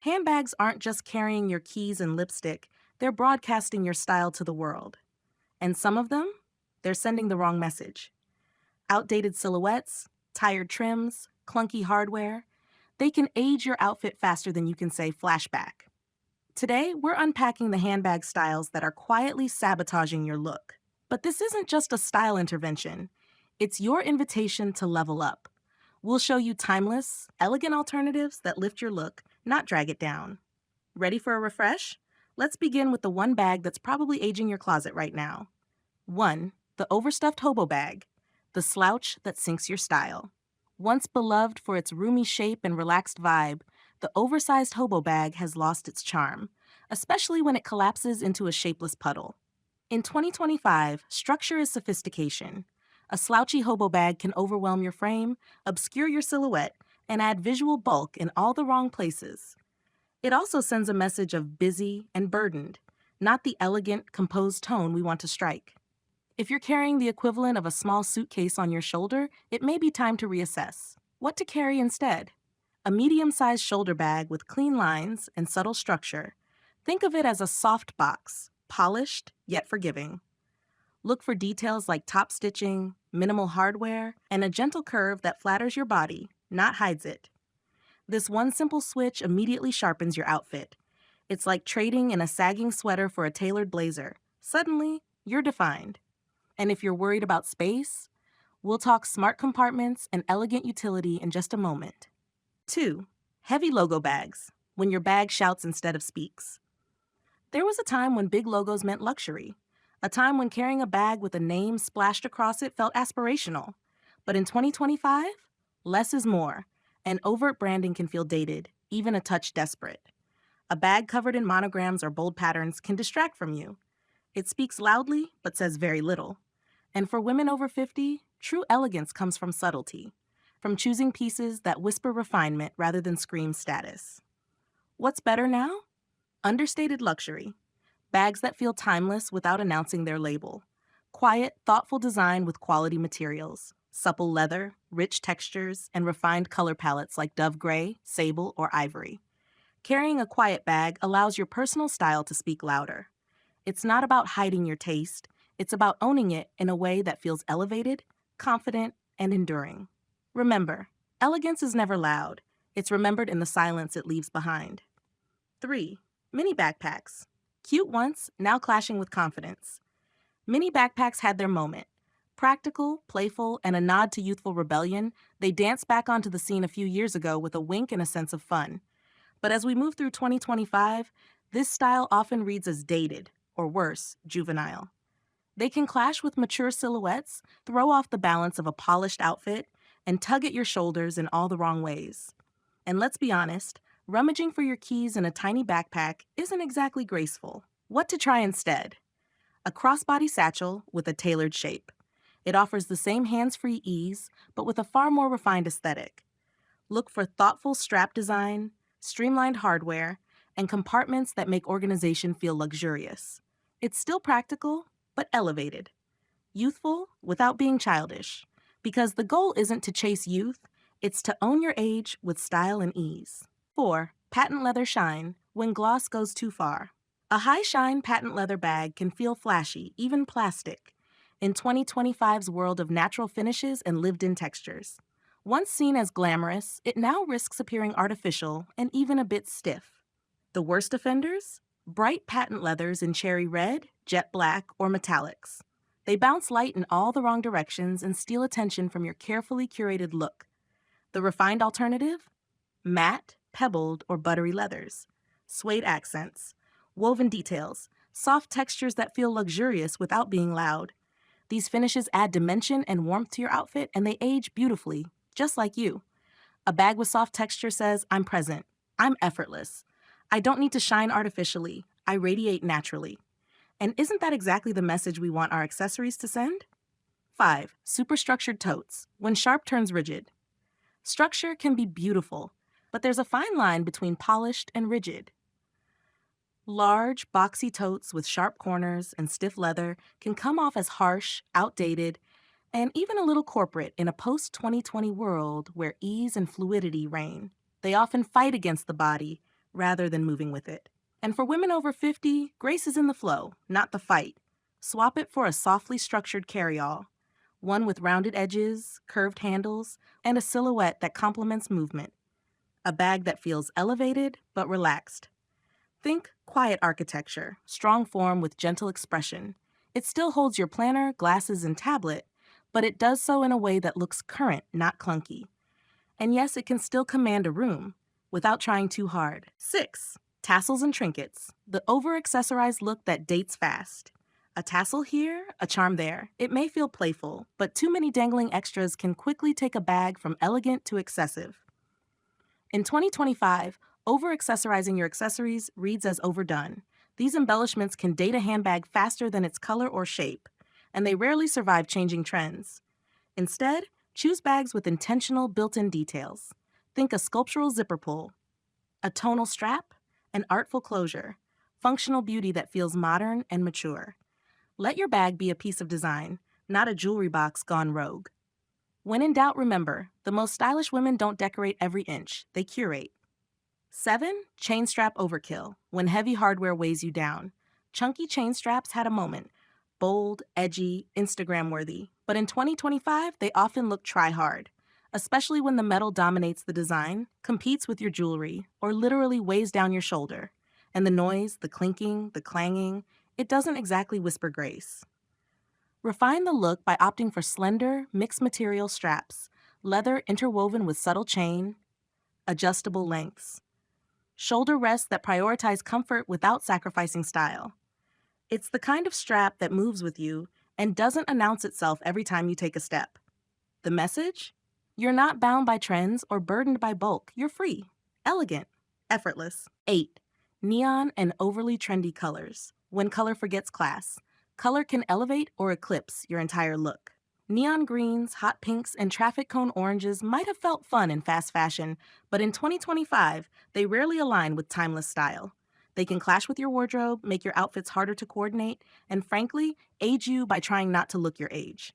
Handbags aren't just carrying your keys and lipstick, they're broadcasting your style to the world. And some of them, they're sending the wrong message. Outdated silhouettes, tired trims, clunky hardware, they can age your outfit faster than you can say flashback. Today, we're unpacking the handbag styles that are quietly sabotaging your look. But this isn't just a style intervention, it's your invitation to level up. We'll show you timeless, elegant alternatives that lift your look, not drag it down. Ready for a refresh? Let's begin with the one bag that's probably aging your closet right now. 1. The overstuffed hobo bag, the slouch that sinks your style. Once beloved for its roomy shape and relaxed vibe, the oversized hobo bag has lost its charm, especially when it collapses into a shapeless puddle. In 2025, structure is sophistication. A slouchy hobo bag can overwhelm your frame, obscure your silhouette, and add visual bulk in all the wrong places. It also sends a message of busy and burdened, not the elegant, composed tone we want to strike. If you're carrying the equivalent of a small suitcase on your shoulder, it may be time to reassess. What to carry instead? A medium-sized shoulder bag with clean lines and subtle structure. Think of it as a soft box, polished yet forgiving. Look for details like top stitching, minimal hardware, and a gentle curve that flatters your body, not hides it. This one simple switch immediately sharpens your outfit. It's like trading in a sagging sweater for a tailored blazer. Suddenly, you're defined. And if you're worried about space, we'll talk smart compartments and elegant utility in just a moment. 2. Heavy logo bags, when your bag shouts instead of speaks. There was a time when big logos meant luxury, a time when carrying a bag with a name splashed across it felt aspirational. But in 2025, less is more, and overt branding can feel dated, even a touch desperate. A bag covered in monograms or bold patterns can distract from you. It speaks loudly, but says very little. And for women over 50, true elegance comes from subtlety, from choosing pieces that whisper refinement rather than scream status. What's better now? Understated luxury. Bags that feel timeless without announcing their label. Quiet, thoughtful design with quality materials. Supple leather, rich textures, and refined color palettes like dove gray, sable, or ivory. Carrying a quiet bag allows your personal style to speak louder. It's not about hiding your taste. It's about owning it in a way that feels elevated, confident, and enduring. Remember, elegance is never loud. It's remembered in the silence it leaves behind. 3. Mini backpacks. Cute once, now clashing with confidence. Mini backpacks had their moment. Practical, playful, and a nod to youthful rebellion, they danced back onto the scene a few years ago with a wink and a sense of fun. But as we move through 2025, this style often reads as dated, or worse, juvenile. They can clash with mature silhouettes, throw off the balance of a polished outfit, and tug at your shoulders in all the wrong ways. And let's be honest, rummaging for your keys in a tiny backpack isn't exactly graceful. What to try instead? A crossbody satchel with a tailored shape. It offers the same hands-free ease, but with a far more refined aesthetic. Look for thoughtful strap design, streamlined hardware, and compartments that make organization feel luxurious. It's still practical, but elevated. Youthful without being childish. Because the goal isn't to chase youth, it's to own your age with style and ease. 4. Patent leather shine, when gloss goes too far. A high-shine patent leather bag can feel flashy, even plastic, in 2025's world of natural finishes and lived-in textures. Once seen as glamorous, it now risks appearing artificial and even a bit stiff. The worst offenders? Bright patent leathers in cherry red, jet black, or metallics. They bounce light in all the wrong directions and steal attention from your carefully curated look. The refined alternative? Matte, pebbled, or buttery leathers. Suede accents. Woven details. Soft textures that feel luxurious without being loud. These finishes add dimension and warmth to your outfit, and they age beautifully, just like you. A bag with soft texture says, I'm present. I'm effortless. I don't need to shine artificially. I radiate naturally. And isn't that exactly the message we want our accessories to send? 5. Superstructured totes, when sharp turns rigid. Structure can be beautiful, but there's a fine line between polished and rigid. Large, boxy totes with sharp corners and stiff leather can come off as harsh, outdated, and even a little corporate in a post-2020 world where ease and fluidity reign. They often fight against the body, rather than moving with it. And for women over 50, grace is in the flow, not the fight. Swap it for a softly structured carry-all, one with rounded edges, curved handles, and a silhouette that complements movement. A bag that feels elevated but relaxed. Think quiet architecture, strong form with gentle expression. It still holds your planner, glasses, and tablet, but it does so in a way that looks current, not clunky. And yes, it can still command a room without trying too hard. 6. Tassels and trinkets, the over-accessorized look that dates fast. A tassel here, a charm there. It may feel playful, but too many dangling extras can quickly take a bag from elegant to excessive. In 2025, over-accessorizing your accessories reads as overdone. These embellishments can date a handbag faster than its color or shape, and they rarely survive changing trends. Instead, choose bags with intentional built-in details. Think a sculptural zipper pull, a tonal strap, an artful closure, functional beauty that feels modern and mature. Let your bag be a piece of design, not a jewelry box gone rogue. When in doubt, remember, the most stylish women don't decorate every inch, they curate. 7. Chain strap overkill, when heavy hardware weighs you down. Chunky chain straps had a moment. Bold, edgy, Instagram-worthy. But in 2025, they often look try-hard, especially when the metal dominates the design, competes with your jewelry, or literally weighs down your shoulder. And the noise, the clinking, the clanging, it doesn't exactly whisper grace. Refine the look by opting for slender, mixed-material straps, leather interwoven with subtle chain, adjustable lengths. Shoulder rests that prioritize comfort without sacrificing style. It's the kind of strap that moves with you and doesn't announce itself every time you take a step. The message? You're not bound by trends or burdened by bulk. You're free, elegant, effortless. 8. Neon and overly trendy colors. When color forgets class, color can elevate or eclipse your entire look. Neon greens, hot pinks, and traffic cone oranges might have felt fun in fast fashion, but in 2025, they rarely align with timeless style. They can clash with your wardrobe, make your outfits harder to coordinate, and frankly, age you by trying not to look your age.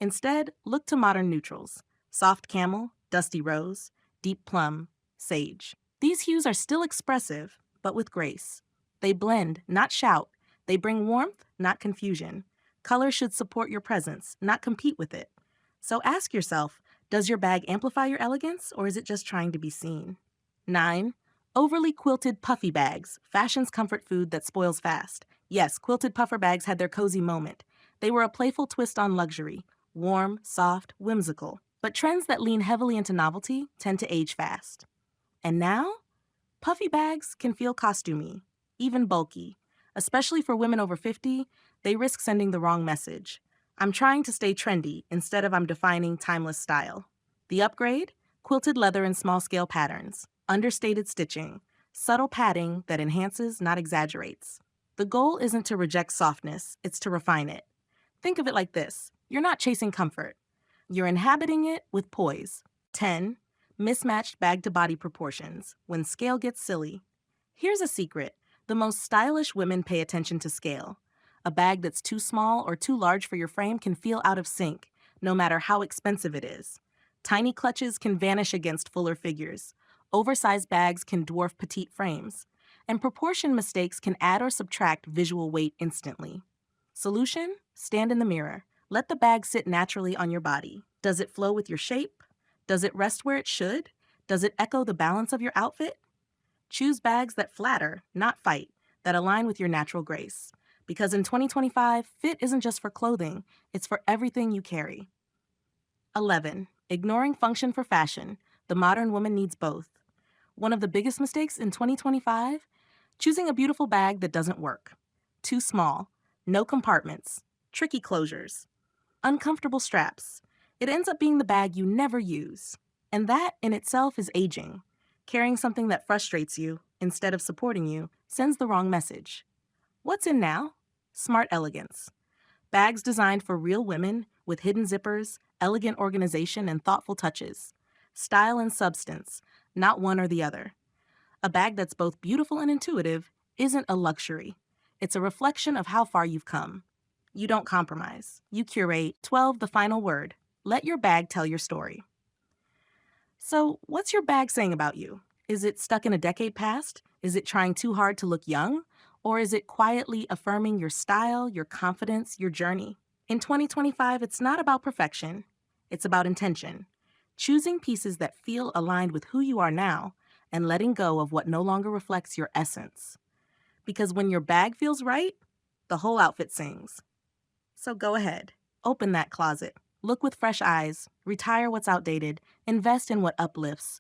Instead, look to modern neutrals: soft camel, dusty rose, deep plum, sage. These hues are still expressive, but with grace. They blend, not shout. They bring warmth, not confusion. Color should support your presence, not compete with it. So ask yourself, does your bag amplify your elegance, or is it just trying to be seen? 9. Overly quilted puffy bags, fashion's comfort food that spoils fast. Yes, quilted puffer bags had their cozy moment. They were a playful twist on luxury, warm, soft, whimsical. But trends that lean heavily into novelty tend to age fast. And now, puffy bags can feel costumey, even bulky. Especially for women over 50, they risk sending the wrong message. I'm trying to stay trendy instead of I'm defining timeless style. The upgrade? Quilted leather in small-scale patterns, understated stitching, subtle padding that enhances, not exaggerates. The goal isn't to reject softness, it's to refine it. Think of it like this: you're not chasing comfort. You're inhabiting it with poise. 10. Mismatched bag-to-body proportions, when scale gets silly. Here's a secret. The most stylish women pay attention to scale. A bag that's too small or too large for your frame can feel out of sync, no matter how expensive it is. Tiny clutches can vanish against fuller figures. Oversized bags can dwarf petite frames. And proportion mistakes can add or subtract visual weight instantly. Solution? Stand in the mirror. Let the bag sit naturally on your body. Does it flow with your shape? Does it rest where it should? Does it echo the balance of your outfit? Choose bags that flatter, not fight, that align with your natural grace. Because in 2025, fit isn't just for clothing, it's for everything you carry. 11. Ignoring function for fashion. The modern woman needs both. One of the biggest mistakes in 2025? Choosing a beautiful bag that doesn't work. Too small, no compartments, tricky closures, uncomfortable straps. It ends up being the bag you never use. And that in itself is aging. Carrying something that frustrates you, instead of supporting you, sends the wrong message. What's in now? Smart elegance. Bags designed for real women with hidden zippers, elegant organization, and thoughtful touches. Style and substance, not one or the other. A bag that's both beautiful and intuitive isn't a luxury. It's a reflection of how far you've come. You don't compromise. You curate. 12. The final word. Let your bag tell your story. So, what's your bag saying about you? Is it stuck in a decade past? Is it trying too hard to look young? Or is it quietly affirming your style, your confidence, your journey? In 2025, it's not about perfection, it's about intention. Choosing pieces that feel aligned with who you are now and letting go of what no longer reflects your essence. Because when your bag feels right, the whole outfit sings. So go ahead, open that closet, look with fresh eyes, retire what's outdated, invest in what uplifts,